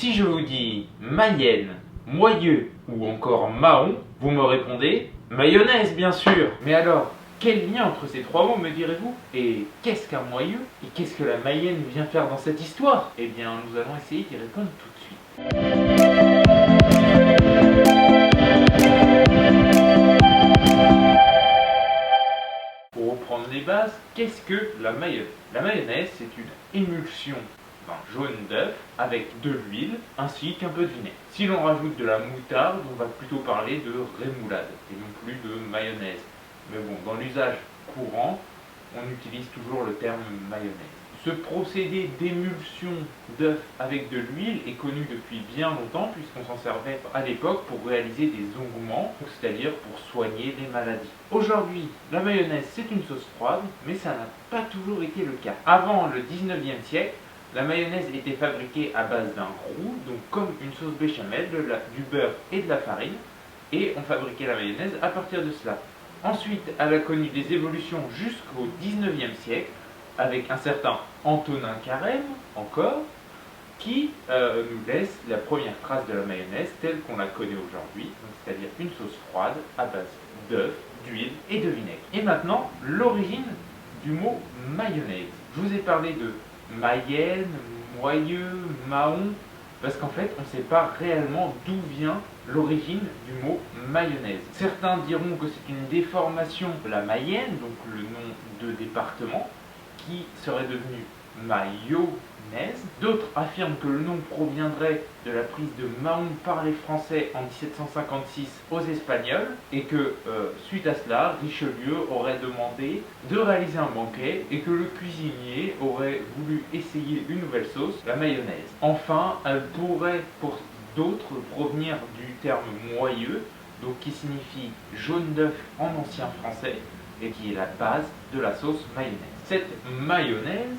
Si je vous dis Mayenne, Moyeux ou encore Mahon, vous me répondez mayonnaise bien sûr. Mais alors, quel lien entre ces trois mots me direz-vous? Et qu'est-ce qu'un Moyeux? Et qu'est-ce que la Mayenne vient faire dans cette histoire? Eh bien, nous allons essayer d'y répondre tout de suite. Pour reprendre les bases, qu'est-ce que la mayonnaise? La mayonnaise, c'est une émulsion d'un jaune d'œuf avec de l'huile ainsi qu'un peu de vinaigre. Si l'on rajoute de la moutarde, on va plutôt parler de rémoulade et non plus de mayonnaise. Mais bon, dans l'usage courant, on utilise toujours le terme mayonnaise. Ce procédé d'émulsion d'œuf avec de l'huile est connu depuis bien longtemps puisqu'on s'en servait à l'époque pour réaliser des onguements, c'est-à-dire pour soigner des maladies. Aujourd'hui, la mayonnaise c'est une sauce froide, mais ça n'a pas toujours été le cas. Avant le 19e siècle, la mayonnaise était fabriquée à base d'un roux, donc comme une sauce béchamel, du beurre et de la farine, et on fabriquait la mayonnaise à partir de cela. Ensuite, elle a connu des évolutions jusqu'au 19e siècle, avec un certain Antonin Carême, encore, qui nous laisse la première trace de la mayonnaise telle qu'on la connaît aujourd'hui, c'est-à-dire une sauce froide à base d'œufs, d'huile et de vinaigre. Et maintenant, l'origine du mot mayonnaise. Je vous ai parlé de Mayenne, Moyeux, Mahon, parce qu'en fait, on ne sait pas réellement d'où vient l'origine du mot mayonnaise. Certains diront que c'est une déformation de la Mayenne, donc le nom de département, qui serait devenu mayonnaise. D'autres affirment que le nom proviendrait de la prise de Mahon par les Français en 1756 aux Espagnols et que suite à cela, Richelieu aurait demandé de réaliser un banquet et que le cuisinier aurait voulu essayer une nouvelle sauce, la mayonnaise. Enfin, elle pourrait pour d'autres provenir du terme moyeux, donc qui signifie jaune d'œuf en ancien français et qui est la base de la sauce mayonnaise. Cette mayonnaise,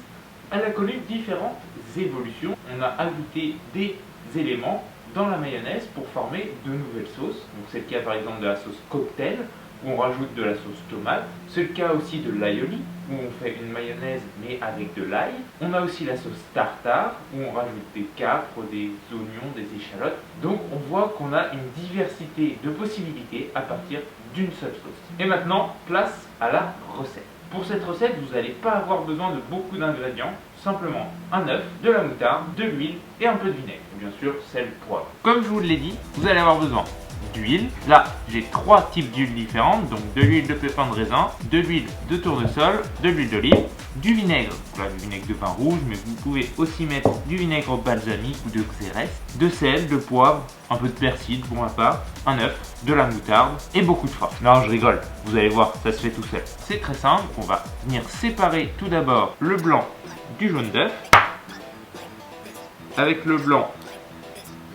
elle a connu différentes évolutions. On a ajouté des éléments dans la mayonnaise pour former de nouvelles sauces. Donc c'est le cas par exemple de la sauce cocktail, où on rajoute de la sauce tomate. C'est le cas aussi de l'aioli, où on fait une mayonnaise mais avec de l'ail. On a aussi la sauce tartare, où on rajoute des capres, des oignons, des échalotes. Donc on voit qu'on a une diversité de possibilités à partir d'une seule sauce. Et maintenant, place à la recette. Pour cette recette, vous n'allez pas avoir besoin de beaucoup d'ingrédients, simplement un œuf, de la moutarde, de l'huile et un peu de vinaigre. Bien sûr, sel, poivre. Comme je vous l'ai dit, vous allez avoir besoin d'huile. Là, j'ai trois types d'huile différentes, donc de l'huile de pépin de raisin, de l'huile de tournesol, de l'huile d'olive, du vinaigre, voilà, du vinaigre de vin rouge, mais vous pouvez aussi mettre du vinaigre balsamique ou de xérès, de sel, de poivre, un peu de persil pour ma part, un œuf, de la moutarde et beaucoup de force. Non, je rigole, vous allez voir, ça se fait tout seul. C'est très simple, on va venir séparer tout d'abord le blanc du jaune d'œuf. Avec le blanc,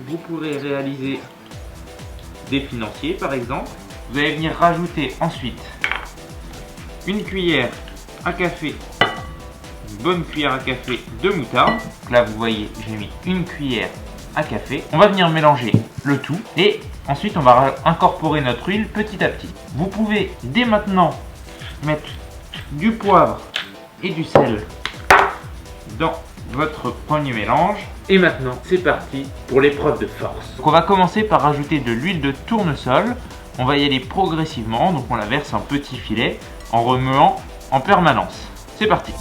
vous pourrez réaliser des financiers par exemple. Vous allez venir rajouter ensuite une cuillère à café, une bonne cuillère à café de moutarde. Donc là vous voyez j'ai mis une cuillère à café. On va venir mélanger le tout et ensuite on va incorporer notre huile petit à petit. Vous pouvez dès maintenant mettre du poivre et du sel dans votre premier mélange. Et maintenant, c'est parti pour l'épreuve de force. Donc on va commencer par rajouter de l'huile de tournesol. On va y aller progressivement, donc on la verse en petits filets en remuant en permanence. C'est parti.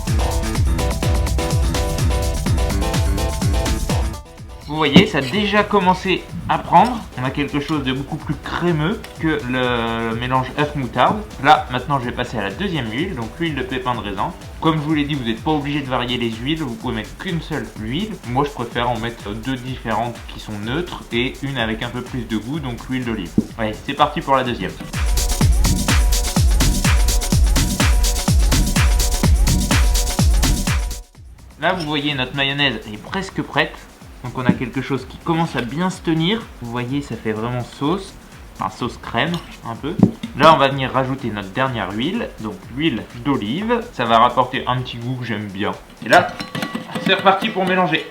Vous voyez, ça a déjà commencé à prendre. On a quelque chose de beaucoup plus crémeux que le mélange œuf-moutarde. Là, maintenant, je vais passer à la deuxième huile, donc l'huile de pépin de raisin. Comme je vous l'ai dit, vous n'êtes pas obligé de varier les huiles. Vous pouvez mettre qu'une seule huile. Moi, je préfère en mettre deux différentes qui sont neutres et une avec un peu plus de goût, donc l'huile d'olive. Allez, c'est parti pour la deuxième. Là, vous voyez, notre mayonnaise est presque prête. Donc on a quelque chose qui commence à bien se tenir. Vous voyez, ça fait vraiment sauce. Enfin, sauce crème, un peu. Là, on va venir rajouter notre dernière huile. Donc l'huile d'olive. Ça va rapporter un petit goût que j'aime bien. Et là, c'est reparti pour mélanger.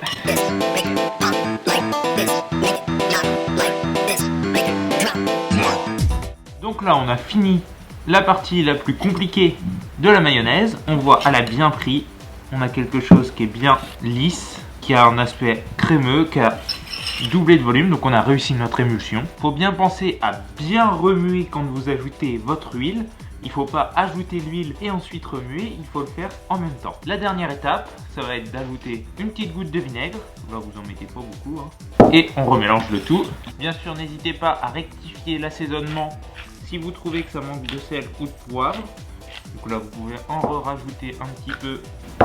Donc là, on a fini la partie la plus compliquée de la mayonnaise. On voit, elle a bien pris. On a quelque chose qui est bien lisse, qui a un aspect crémeux, qui a doublé de volume, donc on a réussi notre émulsion. Faut bien penser à bien remuer quand vous ajoutez votre huile. Il ne faut pas ajouter l'huile et ensuite remuer, il faut le faire en même temps. La dernière étape, ça va être d'ajouter une petite goutte de vinaigre. Là, vous en mettez pas beaucoup, hein. Et on remélange le tout. Bien sûr, n'hésitez pas à rectifier l'assaisonnement si vous trouvez que ça manque de sel ou de poivre. Donc là, vous pouvez en rajouter un petit peu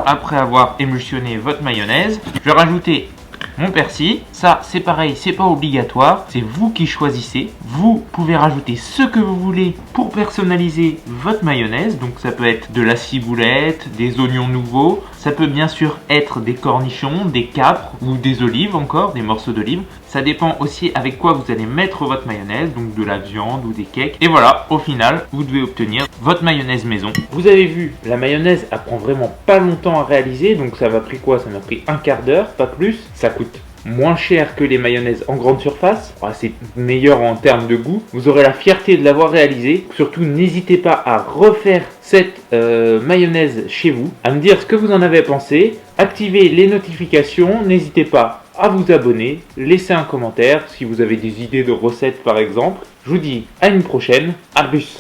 après avoir émulsionné votre mayonnaise. Je vais rajouter mon persil. Ça, c'est pareil, c'est pas obligatoire. C'est vous qui choisissez. Vous pouvez rajouter ce que vous voulez pour personnaliser votre mayonnaise. Donc ça peut être de la ciboulette, des oignons nouveaux. Ça peut bien sûr être des cornichons, des capres ou des olives encore, des morceaux d'olive. Ça dépend aussi avec quoi vous allez mettre votre mayonnaise, donc de la viande ou des cakes. Et voilà, au final, vous devez obtenir votre mayonnaise maison. Vous avez vu, la mayonnaise, elle prend vraiment pas longtemps à réaliser. Donc ça m'a pris quoi? Ça m'a pris un quart d'heure, pas plus. Ça coûte moins cher que les mayonnaises en grande surface. C'est meilleur en termes de goût. Vous aurez la fierté de l'avoir réalisé. Surtout, n'hésitez pas à refaire cette mayonnaise chez vous, à me dire ce que vous en avez pensé. Activez les notifications. N'hésitez pas à vous abonner. Laissez un commentaire si vous avez des idées de recettes par exemple. Je vous dis à une prochaine. À plus.